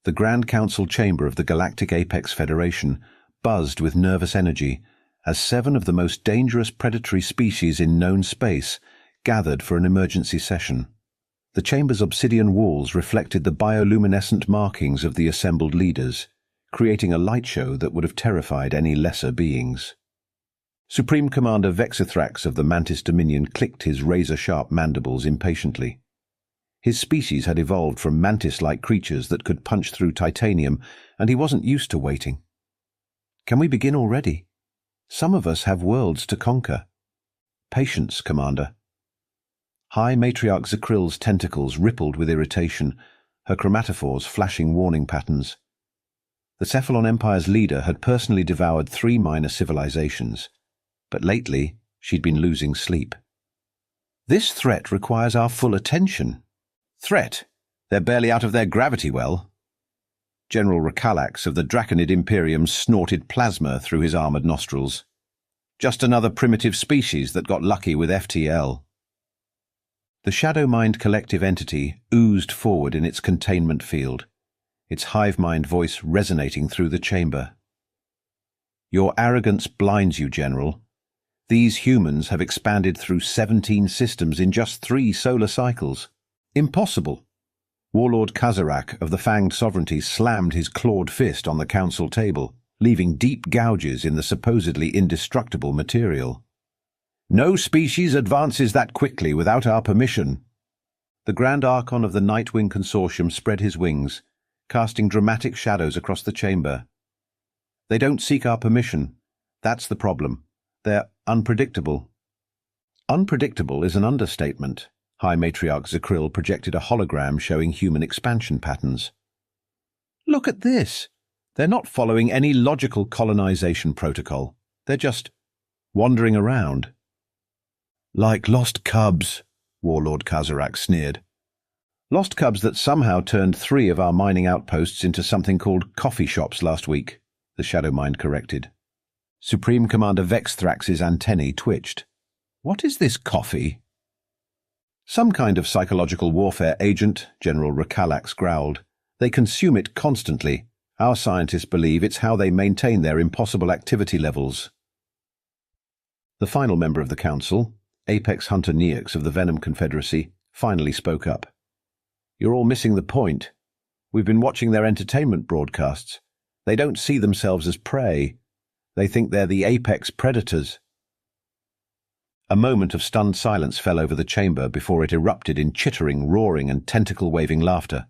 The Grand Council chamber of the Galactic Apex Federation buzzed with nervous energy as 7 of the most dangerous predatory species in known space gathered for an emergency session. The chamber's obsidian walls reflected the bioluminescent markings of the assembled leaders, creating a light show that would have terrified any lesser beings. Supreme Commander Vexithrax of the Mantis Dominion clicked his razor-sharp mandibles impatiently. His species had evolved from mantis-like creatures that could punch through titanium, and he wasn't used to waiting. "Can we begin already? Some of us have worlds to conquer." "Patience, Commander." High Matriarch Zakrill's tentacles rippled with irritation, her chromatophores flashing warning patterns. The Cephalon Empire's leader had personally devoured 3 minor civilizations, but lately she'd been losing sleep. "This threat requires our full attention." "Threat? They're barely out of their gravity well." General Rakalax of the Draconid Imperium snorted plasma through his armored nostrils. "Just another primitive species that got lucky with FTL." The Shadow Mind collective entity oozed forward in its containment field, its hive mind voice resonating through the chamber. "Your arrogance blinds you, General. These humans have expanded through 17 systems in just 3 solar cycles. Impossible." Warlord Kazarak of the Fanged Sovereignty slammed his clawed fist on the council table, leaving deep gouges in the supposedly indestructible material. "No species advances that quickly without our permission." The Grand Archon of the Nightwing Consortium spread his wings, casting dramatic shadows across the chamber. "They don't seek our permission. That's the problem. They're unpredictable." "Unpredictable is an understatement." High Matriarch Zakrill projected a hologram showing human expansion patterns. "Look at this. They're not following any logical colonization protocol. They're just wandering around." "Like lost cubs," Warlord Kazarak sneered. "Lost cubs that somehow turned 3 of our mining outposts into something called coffee shops last week," the Shadow Mind corrected. Supreme Commander Vexthrax's antennae twitched. "What is this coffee?" "Some kind of psychological warfare agent," General Rakalax growled. "They consume it constantly. Our scientists believe it's how they maintain their impossible activity levels." The final member of the council, Apex Hunter Neox of the Venom Confederacy, finally spoke up. "You're all missing the point. We've been watching their entertainment broadcasts. They don't see themselves as prey. They think they're the apex predators." A moment of stunned silence fell over the chamber before it erupted in chittering, roaring, and tentacle-waving laughter.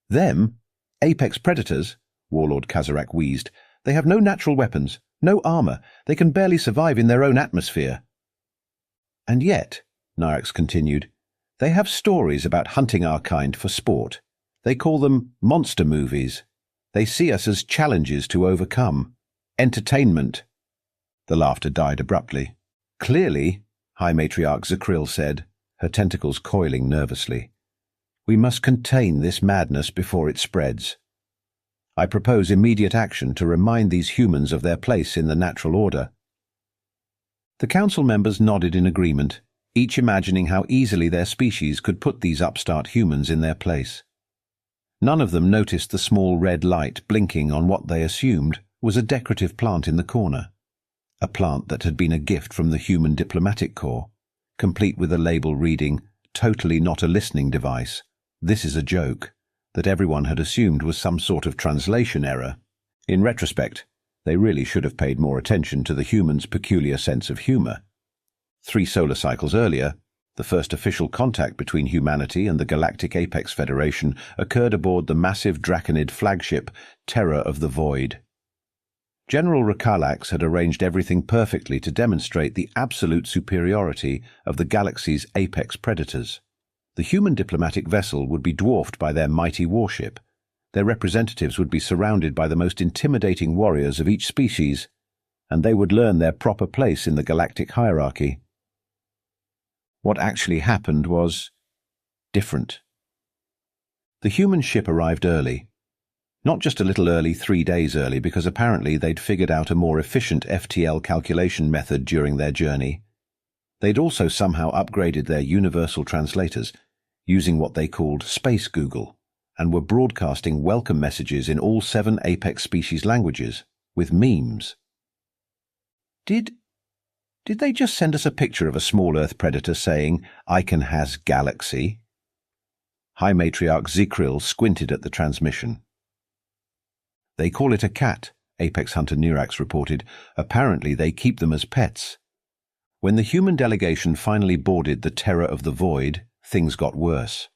"Them? Apex predators?" Warlord Kazarak wheezed. "They have no natural weapons, no armor. They can barely survive in their own atmosphere." "And yet," Nyrax continued, "they have stories about hunting our kind for sport. They call them monster movies. They see us as challenges to overcome. Entertainment." The laughter died abruptly. "Clearly," High Matriarch Zakrill said, her tentacles coiling nervously, "we must contain this madness before it spreads. I propose immediate action to remind these humans of their place in the natural order." The council members nodded in agreement, each imagining how easily their species could put these upstart humans in their place. None of them noticed the small red light blinking on what they assumed was a decorative plant in the corner. A plant that had been a gift from the Human Diplomatic Corps, complete with a label reading, "Totally not a listening device. This is a joke," that everyone had assumed was some sort of translation error. In retrospect, they really should have paid more attention to the humans' peculiar sense of humor. 3 solar cycles earlier, the first official contact between humanity and the Galactic Apex Federation occurred aboard the massive Draconid flagship Terror of the Void. General Rakalax had arranged everything perfectly to demonstrate the absolute superiority of the galaxy's apex predators. The human diplomatic vessel would be dwarfed by their mighty warship. Their representatives would be surrounded by the most intimidating warriors of each species, and they would learn their proper place in the galactic hierarchy. What actually happened was different. The human ship arrived early. Not just a little early, 3 days early, because apparently they'd figured out a more efficient FTL calculation method during their journey. They'd also somehow upgraded their universal translators, using what they called Space Google, and were broadcasting welcome messages in all 7 apex species languages, with memes. Did they just send us a picture of a small Earth predator saying, "Icon has galaxy"? High Matriarch Zikril squinted at the transmission. They call it a cat, Apex Hunter Nirax reported. Apparently they keep them as pets. When the human delegation finally boarded the Terror of the Void, things got worse.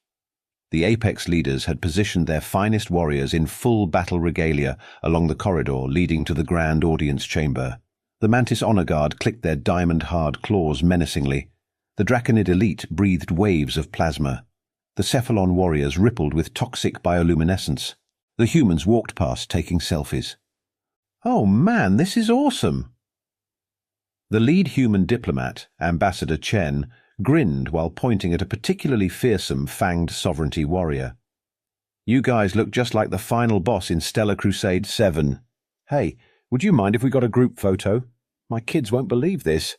The Apex leaders had positioned their finest warriors in full battle regalia along the corridor leading to the grand audience chamber. The Mantis Honor Guard clicked their diamond-hard claws menacingly. The Draconid elite breathed waves of plasma. The Cephalon warriors rippled with toxic bioluminescence. The humans walked past taking selfies. "Oh man, this is awesome!" The lead human diplomat, Ambassador Chen, grinned while pointing at a particularly fearsome fanged sovereignty warrior. "You guys look just like the final boss in Stellar Crusade 7. Hey, would you mind if we got a group photo? My kids won't believe this."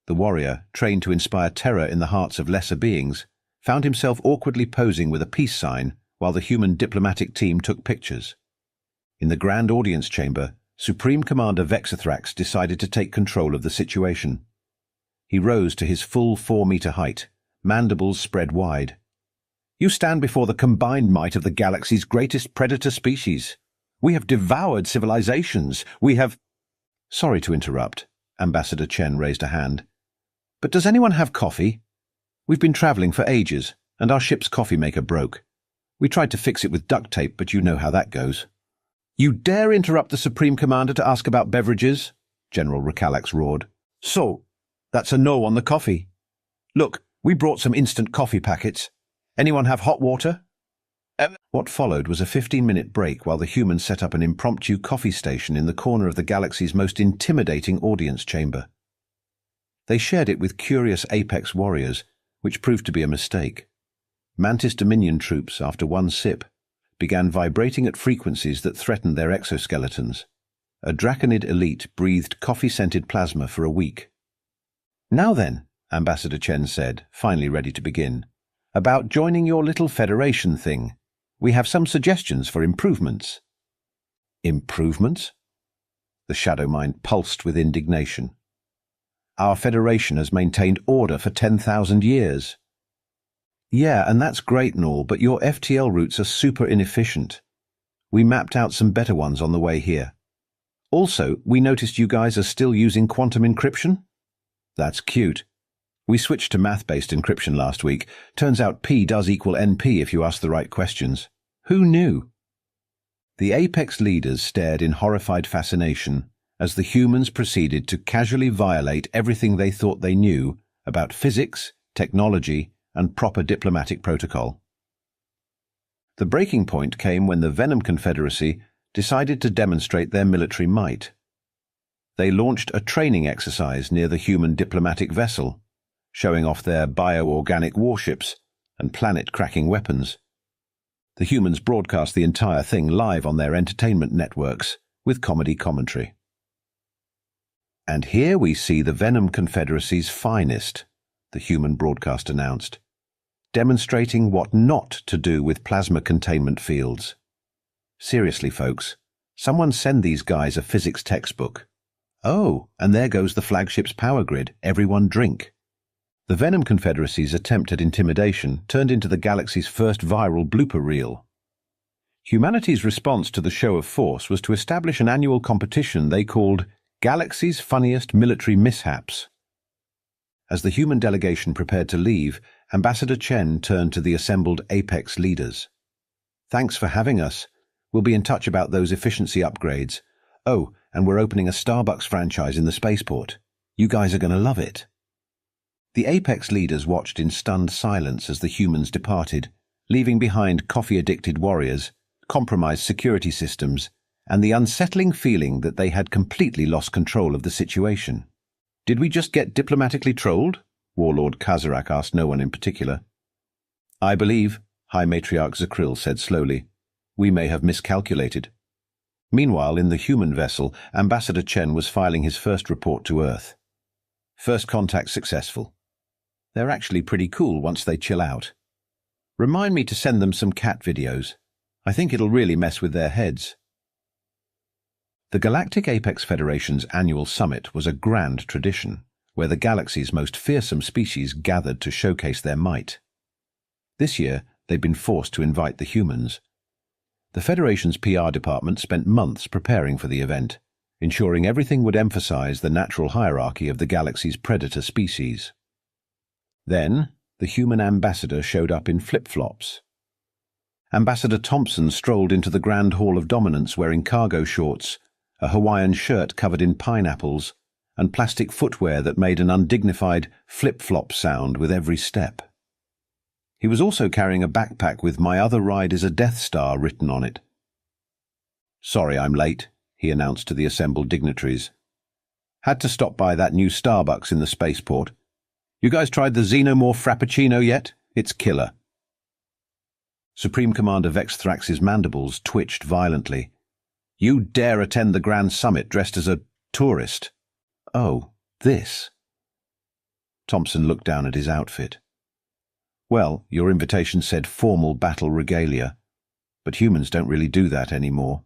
The warrior, trained to inspire terror in the hearts of lesser beings, found himself awkwardly posing with a peace sign while the human diplomatic team took pictures. In the grand audience chamber, Supreme Commander Vexathrax decided to take control of the situation. He rose to his full 4-meter height, mandibles spread wide. "You stand before the combined might of the galaxy's greatest predator species. We have devoured civilizations. We have—" "Sorry to interrupt," Ambassador Chen raised a hand. "But does anyone have coffee? We've been traveling for ages, and our ship's coffee maker broke. We tried to fix it with duct tape, but you know how that goes." "You dare interrupt the Supreme Commander to ask about beverages?" General Recalax roared. "So, that's a no on the coffee. Look, we brought some instant coffee packets. Anyone have hot water?" What followed was a 15-minute break while the humans set up an impromptu coffee station in the corner of the galaxy's most intimidating audience chamber. They shared it with curious Apex warriors, which proved to be a mistake. Mantis Dominion troops, after one sip, began vibrating at frequencies that threatened their exoskeletons. A Draconid elite breathed coffee-scented plasma for a week. "Now then," Ambassador Chen said, finally ready to begin, "about joining your little federation thing. We have some suggestions for improvements." "Improvements?" The Shadow Mind pulsed with indignation. "Our federation has maintained order for 10,000 years. "Yeah, and that's great and all, but your FTL routes are super inefficient. We mapped out some better ones on the way here. Also, we noticed you guys are still using quantum encryption." "That's cute. We switched to math-based encryption last week. Turns out P does equal NP if you ask the right questions. Who knew?" The Apex leaders stared in horrified fascination as the humans proceeded to casually violate everything they thought they knew about physics, technology, and proper diplomatic protocol. The breaking point came when the Venom Confederacy decided to demonstrate their military might. They launched a training exercise near the human diplomatic vessel, showing off their bioorganic warships and planet-cracking weapons. The humans broadcast the entire thing live on their entertainment networks, with comedy commentary. "And here we see the Venom Confederacy's finest," the human broadcast announced, demonstrating what not to do with plasma containment fields. "Seriously, folks, someone send these guys a physics textbook. Oh, and there goes the flagship's power grid. Everyone drink." The Venom Confederacy's attempt at intimidation turned into the galaxy's first viral blooper reel. Humanity's response to the show of force was to establish an annual competition they called Galaxy's Funniest Military Mishaps. As the human delegation prepared to leave, Ambassador Chen turned to the assembled Apex leaders. "Thanks for having us. We'll be in touch about those efficiency upgrades. Oh, and we're opening a Starbucks franchise in the spaceport. You guys are going to love it." The Apex leaders watched in stunned silence as the humans departed, leaving behind coffee-addicted warriors, compromised security systems, and the unsettling feeling that they had completely lost control of the situation. "Did we just get diplomatically trolled?" Warlord Kazarak asked no one in particular. "I believe," High Matriarch Zikril said slowly, "we may have miscalculated." Meanwhile, in the human vessel, Ambassador Chen was filing his first report to Earth. "First contact successful. They're actually pretty cool once they chill out. Remind me to send them some cat videos. I think it'll really mess with their heads. The Galactic Apex Federation's annual summit was a grand tradition, where the galaxy's most fearsome species gathered to showcase their might. This year, they'd been forced to invite the humans. The Federation's PR department spent months preparing for the event, ensuring everything would emphasize the natural hierarchy of the galaxy's predator species. Then, the human ambassador showed up in flip-flops. Ambassador Thompson strolled into the Grand Hall of Dominance wearing cargo shorts, a Hawaiian shirt covered in pineapples, and plastic footwear that made an undignified flip-flop sound with every step. He was also carrying a backpack with "My other ride is a Death Star" written on it. "Sorry I'm late," he announced to the assembled dignitaries. "Had to stop by that new Starbucks in the spaceport. You guys tried the Xenomorph Frappuccino yet? It's killer." Supreme Commander Vex Thrax's mandibles twitched violently. "You dare attend the Grand Summit dressed as a tourist?" "Oh, this." Thompson looked down at his outfit. "Well, your invitation said formal battle regalia, but humans don't really do that anymore.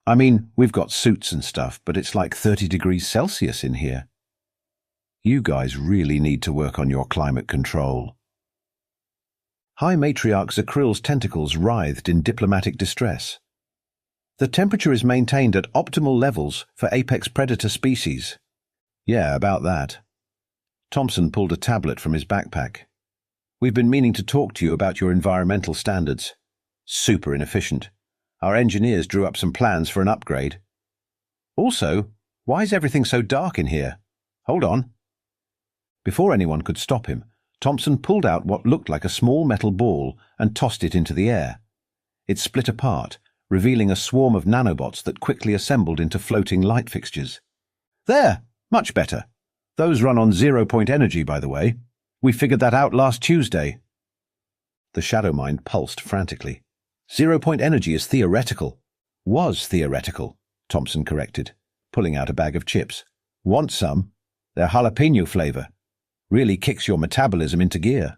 I mean, we've got suits and stuff, but it's like 30 degrees Celsius in here. You guys really need to work on your climate control." High Matriarch Zakrill's tentacles writhed in diplomatic distress. "The temperature is maintained at optimal levels for apex predator species." "Yeah, about that." Thompson pulled a tablet from his backpack. "We've been meaning to talk to you about your environmental standards. Super inefficient. Our engineers drew up some plans for an upgrade. Also, why is everything so dark in here? Hold on." Before anyone could stop him, Thompson pulled out what looked like a small metal ball and tossed it into the air. It split apart, revealing a swarm of nanobots that quickly assembled into floating light fixtures. "There! Much better. Those run on 0-point energy, by the way. We figured that out last Tuesday." The shadow mind pulsed frantically. 0-point energy is theoretical." "Was theoretical," Thompson corrected, pulling out a bag of chips. "Want some? They're jalapeno flavor. Really kicks your metabolism into gear."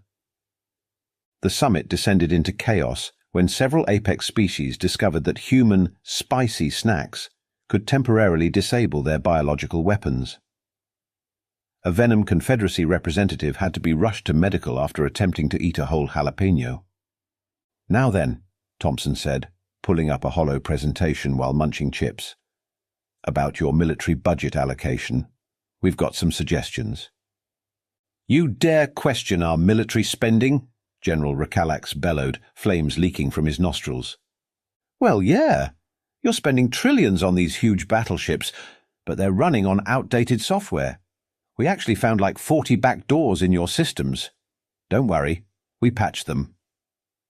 The summit descended into chaos when several apex species discovered that human spicy snacks could temporarily disable their biological weapons. A Venom Confederacy representative had to be rushed to medical after attempting to eat a whole jalapeno. "Now then," Thompson said, pulling up a hollow presentation while munching chips. "About your military budget allocation, we've got some suggestions." "You dare question our military spending?" General Rakalax bellowed, flames leaking from his nostrils. "Well, yeah. You're spending trillions on these huge battleships, but they're running on outdated software. We actually found like 40 back doors in your systems. Don't worry, we patched them.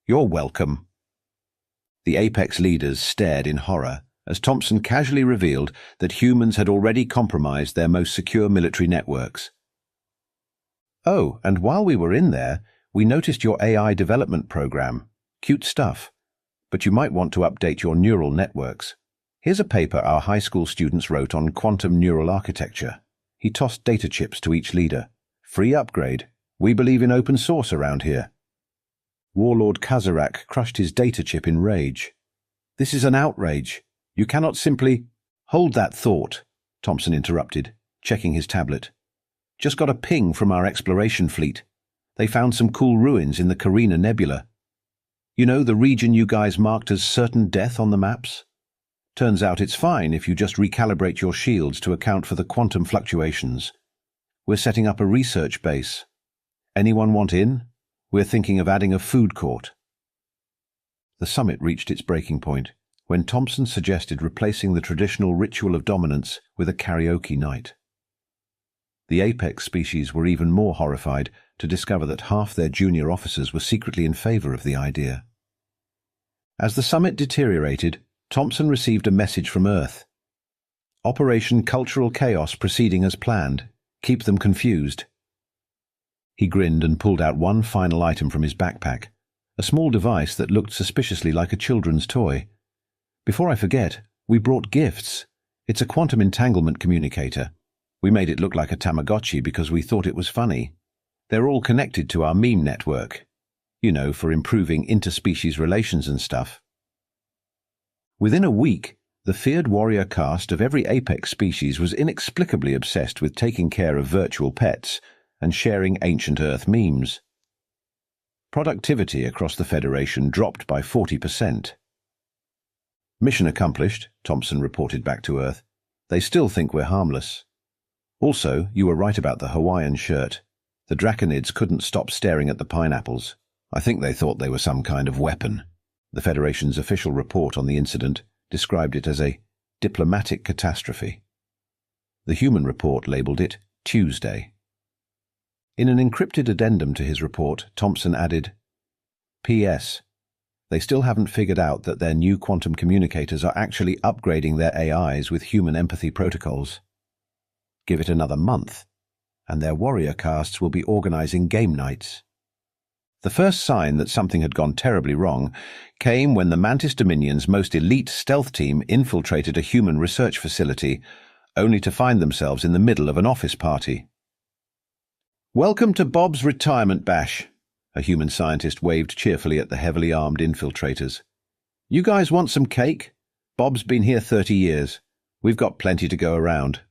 You're welcome." The Apex leaders stared in horror as Thompson casually revealed that humans had already compromised their most secure military networks. "Oh, and while we were in there, we noticed your AI development program. Cute stuff. But you might want to update your neural networks. Here's a paper our high school students wrote on quantum neural architecture." He tossed data chips to each leader. "Free upgrade. We believe in open source around here." Warlord Kazarak crushed his data chip in rage. "This is an outrage. You cannot simply—" "Hold that thought," Thompson interrupted, checking his tablet. "Just got a ping from our exploration fleet. They found some cool ruins in the Carina Nebula. You know, the region you guys marked as certain death on the maps? Turns out it's fine if you just recalibrate your shields to account for the quantum fluctuations. We're setting up a research base. Anyone want in? We're thinking of adding a food court." The summit reached its breaking point when Thompson suggested replacing the traditional ritual of dominance with a karaoke night. The apex species were even more horrified to discover that half their junior officers were secretly in favor of the idea. As the summit deteriorated, Thompson received a message from Earth. "Operation Cultural Chaos proceeding as planned. Keep them confused." He grinned and pulled out one final item from his backpack, a small device that looked suspiciously like a children's toy. "Before I forget, we brought gifts. It's a quantum entanglement communicator. We made it look like a Tamagotchi because we thought it was funny. They're all connected to our meme network. You know, for improving interspecies relations and stuff." Within a week, the feared warrior caste of every apex species was inexplicably obsessed with taking care of virtual pets and sharing ancient Earth memes. Productivity across the Federation dropped by 40%. Mission accomplished, Thompson reported back to Earth. They still think we're harmless. Also, you were right about the Hawaiian shirt. The Draconids couldn't stop staring at the pineapples. I think they thought they were some kind of weapon. The Federation's official report on the incident described it as a diplomatic catastrophe. The human report labelled it Tuesday. In an encrypted addendum to his report, Thompson added, P.S. They still haven't figured out that their new quantum communicators are actually upgrading their AIs with human empathy protocols. Give it another month, and their warrior castes will be organizing game nights. The first sign that something had gone terribly wrong came when the Mantis Dominion's most elite stealth team infiltrated a human research facility, only to find themselves in the middle of an office party. "Welcome to Bob's retirement bash," a human scientist waved cheerfully at the heavily armed infiltrators. "You guys want some cake? Bob's been here 30 years. We've got plenty to go around."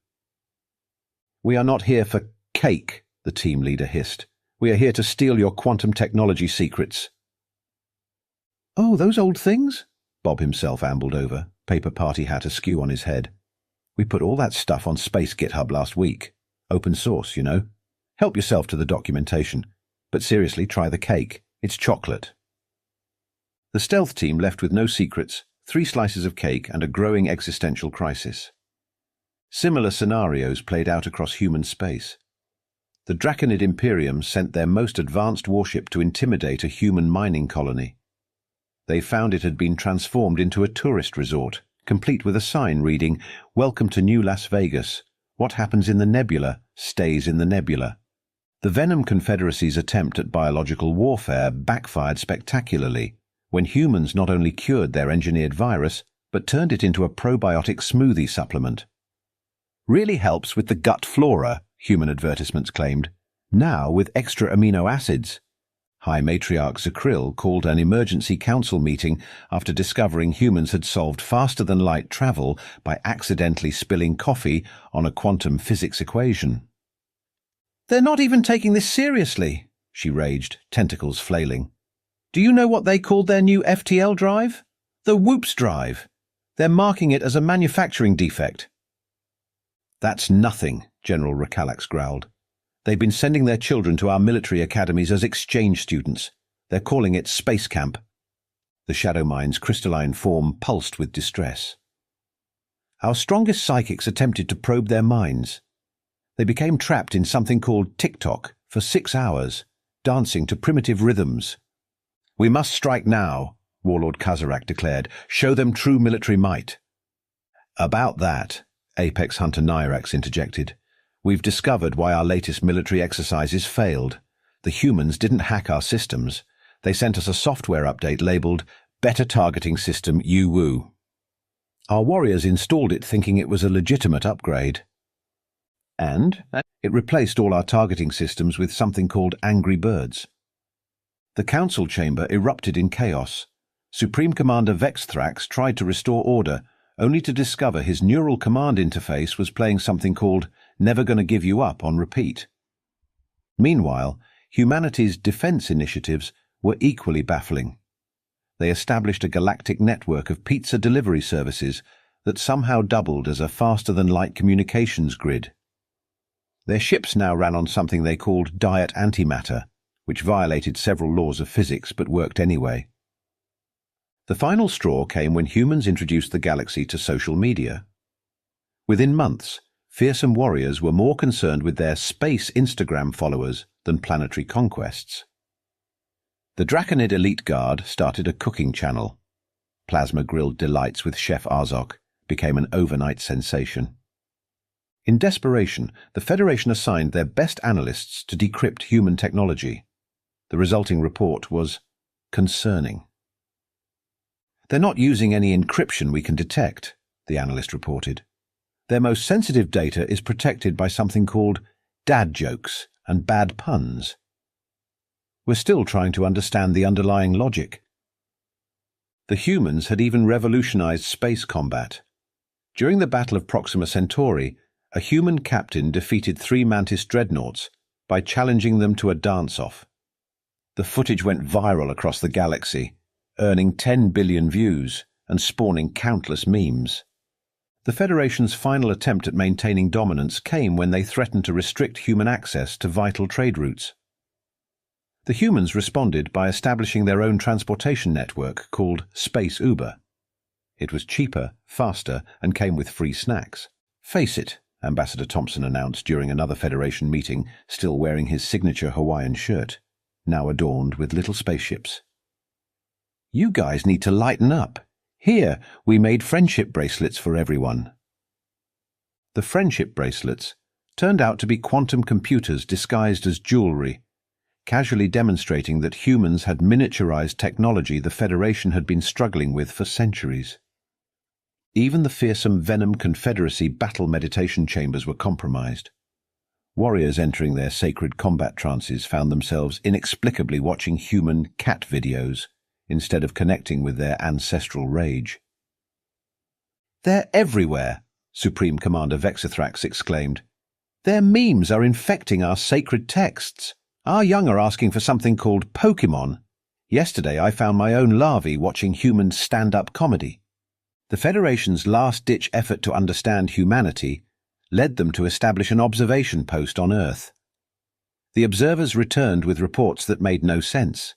"We are not here for cake," the team leader hissed. "We are here to steal your quantum technology secrets." "Oh, those old things?" Bob himself ambled over, paper party hat askew on his head. "We put all that stuff on Space GitHub last week. Open source, you know. Help yourself to the documentation. But seriously, try the cake. It's chocolate." The stealth team left with no secrets, 3 slices of cake, and a growing existential crisis. Similar scenarios played out across human space. The Draconid Imperium sent their most advanced warship to intimidate a human mining colony. They found it had been transformed into a tourist resort, complete with a sign reading, "Welcome to New Las Vegas. What happens in the nebula stays in the nebula." The Venom Confederacy's attempt at biological warfare backfired spectacularly when humans not only cured their engineered virus, but turned it into a probiotic smoothie supplement. "Really helps with the gut flora," human advertisements claimed. "Now with extra amino acids." High Matriarch Zakrill called an emergency council meeting after discovering humans had solved faster-than-light travel by accidentally spilling coffee on a quantum physics equation. "They're not even taking this seriously," she raged, tentacles flailing. "Do you know what they called their new FTL drive? The Whoops drive. They're marking it as a manufacturing defect." "That's nothing," General Rakalax growled. "They've been sending their children to our military academies as exchange students. They're calling it Space Camp." The Shadow Mind's crystalline form pulsed with distress. "Our strongest psychics attempted to probe their minds. They became trapped in something called TikTok for 6 hours, dancing to primitive rhythms." "We must strike now," Warlord Kazarak declared. "Show them true military might." "About that," Apex Hunter Nyrax interjected. "We've discovered why our latest military exercises failed. The humans didn't hack our systems. They sent us a software update labeled Better Targeting System Yu-Wu. Our warriors installed it thinking it was a legitimate upgrade. And it replaced all our targeting systems with something called Angry Birds." The council chamber erupted in chaos. Supreme Commander Vexthrax tried to restore order, only to discover his neural command interface was playing something called Never Gonna Give You Up on repeat. Meanwhile, humanity's defense initiatives were equally baffling. They established a galactic network of pizza delivery services that somehow doubled as a faster-than-light communications grid. Their ships now ran on something they called diet antimatter, which violated several laws of physics but worked anyway. The final straw came when humans introduced the galaxy to social media. Within months, fearsome warriors were more concerned with their space Instagram followers than planetary conquests. The Draconid Elite Guard started a cooking channel. Plasma-grilled delights with Chef Arzok became an overnight sensation. In desperation, the Federation assigned their best analysts to decrypt human technology. The resulting report was concerning. "They're not using any encryption we can detect," the analyst reported. "Their most sensitive data is protected by something called dad jokes and bad puns. We're still trying to understand the underlying logic." The humans had even revolutionized space combat. During the Battle of Proxima Centauri, a human captain defeated 3 Mantis dreadnoughts by challenging them to a dance-off. The footage went viral across the galaxy, earning 10 billion views and spawning countless memes. The Federation's final attempt at maintaining dominance came when they threatened to restrict human access to vital trade routes. The humans responded by establishing their own transportation network called Space Uber. It was cheaper, faster, and came with free snacks. "Face it," Ambassador Thompson announced during another Federation meeting, still wearing his signature Hawaiian shirt, now adorned with little spaceships. "You guys need to lighten up. Here, we made friendship bracelets for everyone." The friendship bracelets turned out to be quantum computers disguised as jewelry, casually demonstrating that humans had miniaturized technology the Federation had been struggling with for centuries. Even the fearsome Venom Confederacy battle meditation chambers were compromised. Warriors entering their sacred combat trances found themselves inexplicably watching human cat videos instead of connecting with their ancestral rage. "They're everywhere," Supreme Commander Vexithrax exclaimed. "Their memes are infecting our sacred texts. Our young are asking for something called Pokemon. Yesterday I found my own larvae watching human stand-up comedy." The Federation's last-ditch effort to understand humanity led them to establish an observation post on Earth. The observers returned with reports that made no sense.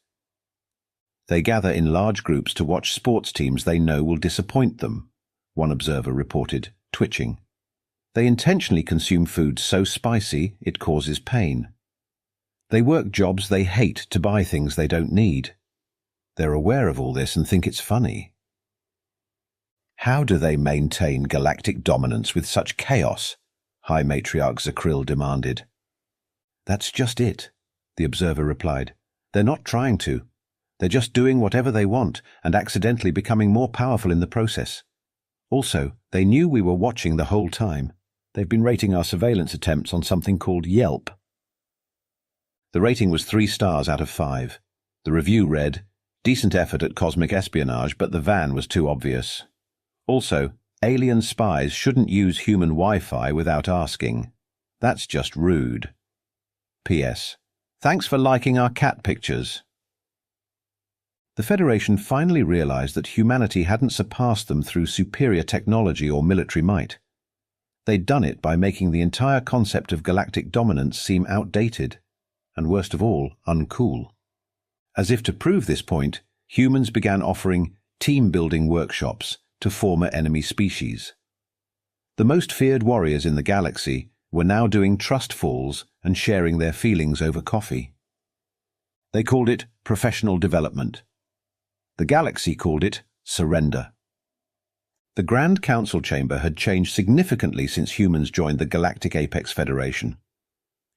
They gather in large groups to watch sports teams they know will disappoint them, one observer reported, twitching. They intentionally consume food so spicy it causes pain. They work jobs they hate to buy things they don't need. They're aware of all this and think it's funny. "How do they maintain galactic dominance with such chaos?" High Matriarch Zakrill demanded. "That's just it," the observer replied. "They're not trying to. They're just doing whatever they want and accidentally becoming more powerful in the process. Also, they knew we were watching the whole time. They've been rating our surveillance attempts on something called Yelp." The rating was 3 stars out of 5. The review read, "Decent effort at cosmic espionage, but the van was too obvious. Also, alien spies shouldn't use human Wi-Fi without asking. That's just rude. P.S. Thanks for liking our cat pictures." The Federation finally realized that humanity hadn't surpassed them through superior technology or military might. They'd done it by making the entire concept of galactic dominance seem outdated, and worst of all, uncool. As if to prove this point, humans began offering team-building workshops to former enemy species. The most feared warriors in the galaxy were now doing trust falls and sharing their feelings over coffee. They called it professional development. The galaxy called it surrender. The Grand Council chamber had changed significantly since humans joined the Galactic Apex Federation.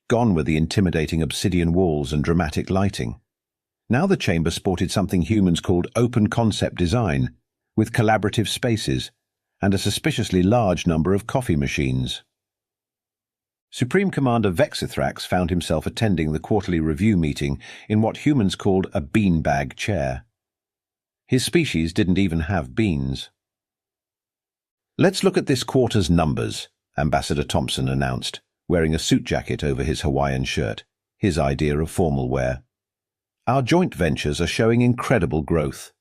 Gone were the intimidating obsidian walls and dramatic lighting. Now the chamber sported something humans called open concept design, with collaborative spaces and a suspiciously large number of coffee machines. Supreme Commander Vexithrax found himself attending the quarterly review meeting in what humans called a beanbag chair. His species didn't even have beans. "Let's look at this quarter's numbers," Ambassador Thompson announced, wearing a suit jacket over his Hawaiian shirt, his idea of formal wear. "Our joint ventures are showing incredible growth.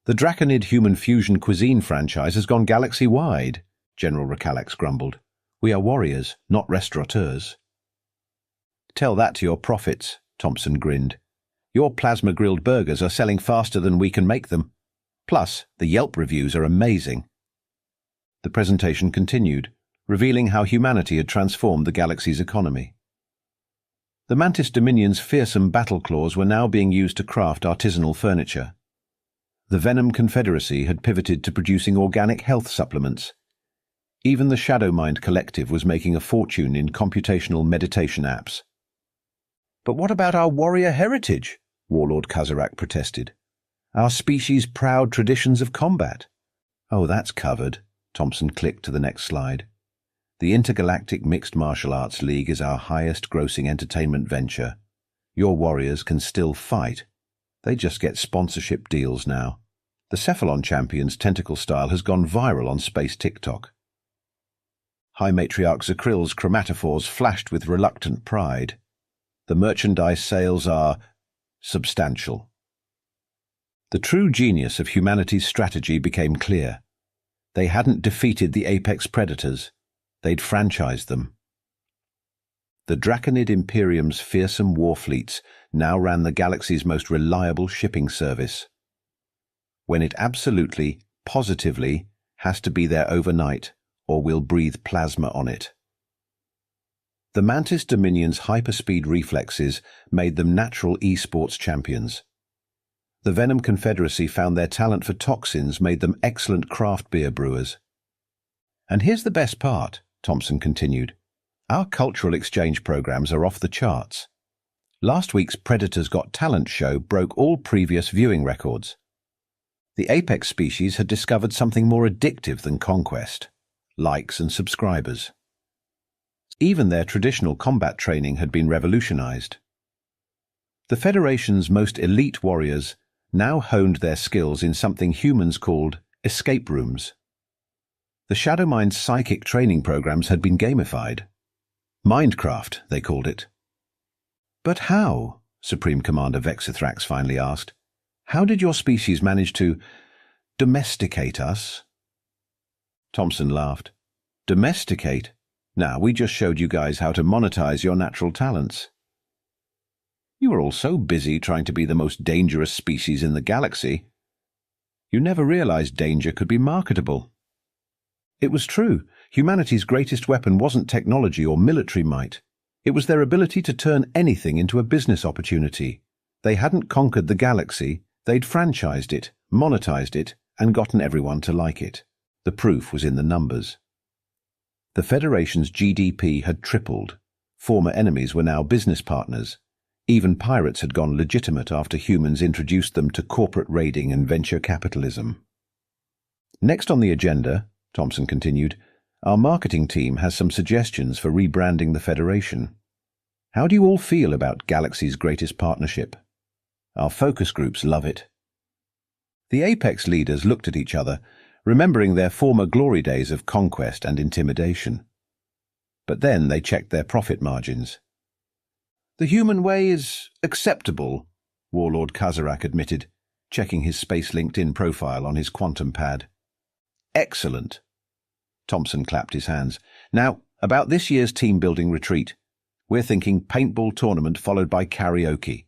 The Draconid Human Fusion Cuisine franchise has gone galaxy-wide," General Recalax grumbled. "We are warriors, not restaurateurs." "Tell that to your profits," Thompson grinned. "Your plasma-grilled burgers are selling faster than we can make them. Plus, the Yelp reviews are amazing." The presentation continued, revealing how humanity had transformed the galaxy's economy. The Mantis Dominion's fearsome battle claws were now being used to craft artisanal furniture. The Venom Confederacy had pivoted to producing organic health supplements. Even the Shadow Mind Collective was making a fortune in computational meditation apps. "But what about our warrior heritage?" Warlord Kazarak protested. "Our species' proud traditions of combat." "Oh, that's covered." Thompson clicked to the next slide. "The Intergalactic Mixed Martial Arts League is our highest-grossing entertainment venture. Your warriors can still fight. They just get sponsorship deals now." The Cephalon champion's tentacle style has gone viral on space TikTok. High Matriarch Zakrill's chromatophores flashed with reluctant pride. The merchandise sales are substantial. The true genius of humanity's strategy became clear. They hadn't defeated the apex predators, they'd franchised them. The Draconid Imperium's fearsome war fleets now ran the galaxy's most reliable shipping service. When it absolutely, positively, has to be there overnight, or we'll breathe plasma on it. The Mantis Dominion's hyperspeed reflexes made them natural esports champions. The Venom Confederacy found their talent for toxins made them excellent craft beer brewers. And here's the best part, Thompson continued. Our cultural exchange programs are off the charts. Last week's Predators Got Talent show broke all previous viewing records. The apex species had discovered something more addictive than conquest: likes and subscribers. Even their traditional combat training had been revolutionized. The Federation's most elite warriors now honed their skills in something humans called escape rooms. The Shadowmind's psychic training programs had been gamified. Mindcraft, they called it. But how, Supreme Commander Vexithrax finally asked, how did your species manage to domesticate us? Thompson laughed. Domesticate? Now, we just showed you guys how to monetize your natural talents. You were all so busy trying to be the most dangerous species in the galaxy, you never realized danger could be marketable. It was true. Humanity's greatest weapon wasn't technology or military might. It was their ability to turn anything into a business opportunity. They hadn't conquered the galaxy, they'd franchised it, monetized it, and gotten everyone to like it. The proof was in the numbers. The Federation's GDP had tripled. Former enemies were now business partners. Even pirates had gone legitimate after humans introduced them to corporate raiding and venture capitalism. Next on the agenda, Thompson continued, our marketing team has some suggestions for rebranding the Federation. How do you all feel about Galaxy's greatest partnership? Our focus groups love it. The Apex leaders looked at each other, remembering their former glory days of conquest and intimidation. But then they checked their profit margins. The human way is acceptable, Warlord Kazarak admitted, checking his space LinkedIn profile on his quantum pad. Excellent. Thompson clapped his hands. Now, about this year's team-building retreat. We're thinking paintball tournament followed by karaoke.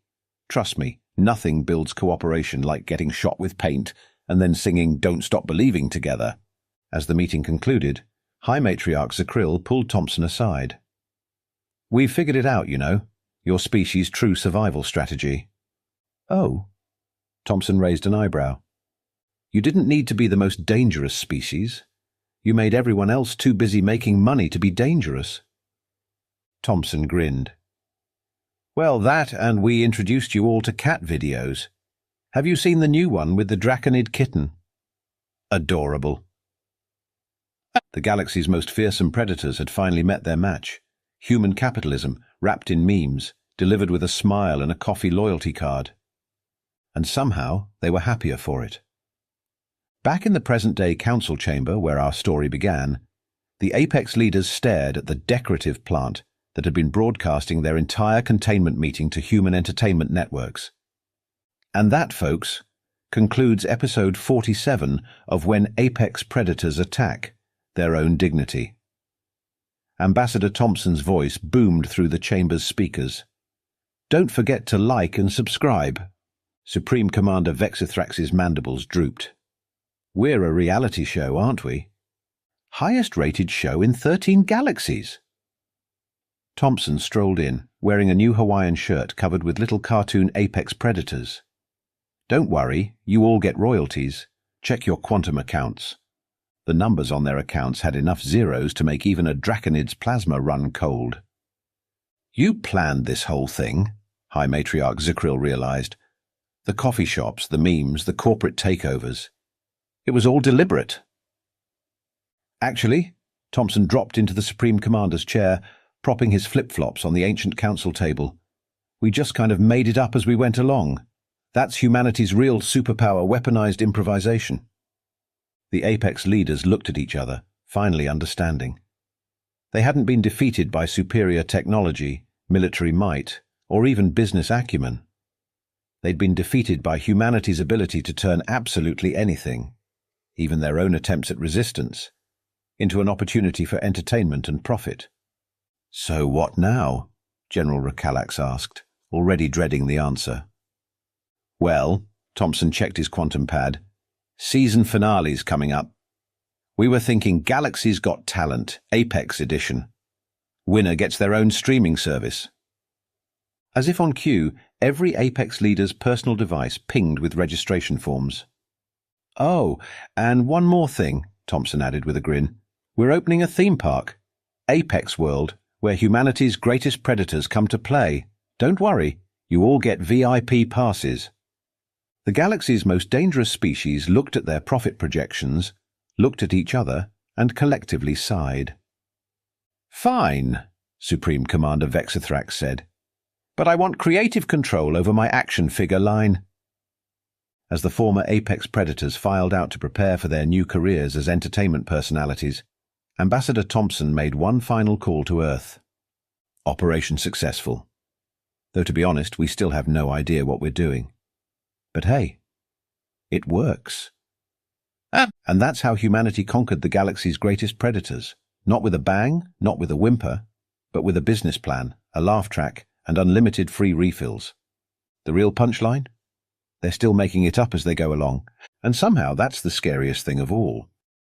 Trust me, nothing builds cooperation like getting shot with paint and then singing Don't Stop Believing together. As the meeting concluded, High Matriarch Zakrill pulled Thompson aside. We've figured it out, you know. Your species' true survival strategy. Oh? Thompson raised an eyebrow. You didn't need to be the most dangerous species. You made everyone else too busy making money to be dangerous. Thompson grinned. Well, that, and we introduced you all to cat videos. Have you seen the new one with the Draconid kitten? Adorable. The galaxy's most fearsome predators had finally met their match. Human capitalism, wrapped in memes, delivered with a smile and a coffee loyalty card. And somehow they were happier for it. Back in the present-day council chamber where our story began, the Apex leaders stared at the decorative plant that had been broadcasting their entire containment meeting to human entertainment networks. And that, folks, concludes episode 47 of When Apex Predators Attack Their Own Dignity. Ambassador Thompson's voice boomed through the chamber's speakers. Don't forget to like and subscribe. Supreme Commander Vexithrax's mandibles drooped. We're a reality show, aren't we? Highest rated show in 13 galaxies. Thompson strolled in, wearing a new Hawaiian shirt covered with little cartoon apex predators. Don't worry, you all get royalties. Check your quantum accounts. The numbers on their accounts had enough zeros to make even a Draconid's plasma run cold. You planned this whole thing, High Matriarch Zakrill realized. The coffee shops, the memes, the corporate takeovers. It was all deliberate. Actually, Thompson dropped into the Supreme Commander's chair, propping his flip-flops on the ancient council table. We just kind of made it up as we went along. That's humanity's real superpower, weaponized improvisation. The Apex leaders looked at each other, finally understanding. They hadn't been defeated by superior technology, military might, or even business acumen. They'd been defeated by humanity's ability to turn absolutely anything, even their own attempts at resistance, into an opportunity for entertainment and profit. So what now? General Rakalax asked, already dreading the answer. Well, Thompson checked his quantum pad. Season finale's coming up. We were thinking Galaxy's Got Talent, Apex Edition. Winner gets their own streaming service. As if on cue, every Apex leader's personal device pinged with registration forms. Oh, and one more thing, Thompson added with a grin. We're opening a theme park, Apex World, where humanity's greatest predators come to play. Don't worry, you all get VIP passes. The galaxy's most dangerous species looked at their profit projections, looked at each other, and collectively sighed. Fine, Supreme Commander Vexithrax said, but I want creative control over my action figure line. As the former Apex Predators filed out to prepare for their new careers as entertainment personalities, Ambassador Thompson made one final call to Earth. Operation successful. Though to be honest, we still have no idea what we're doing. But hey, it works. And that's how humanity conquered the galaxy's greatest predators. Not with a bang, not with a whimper, but with a business plan, a laugh track, and unlimited free refills. The real punchline? They're still making it up as they go along, and somehow that's the scariest thing of all.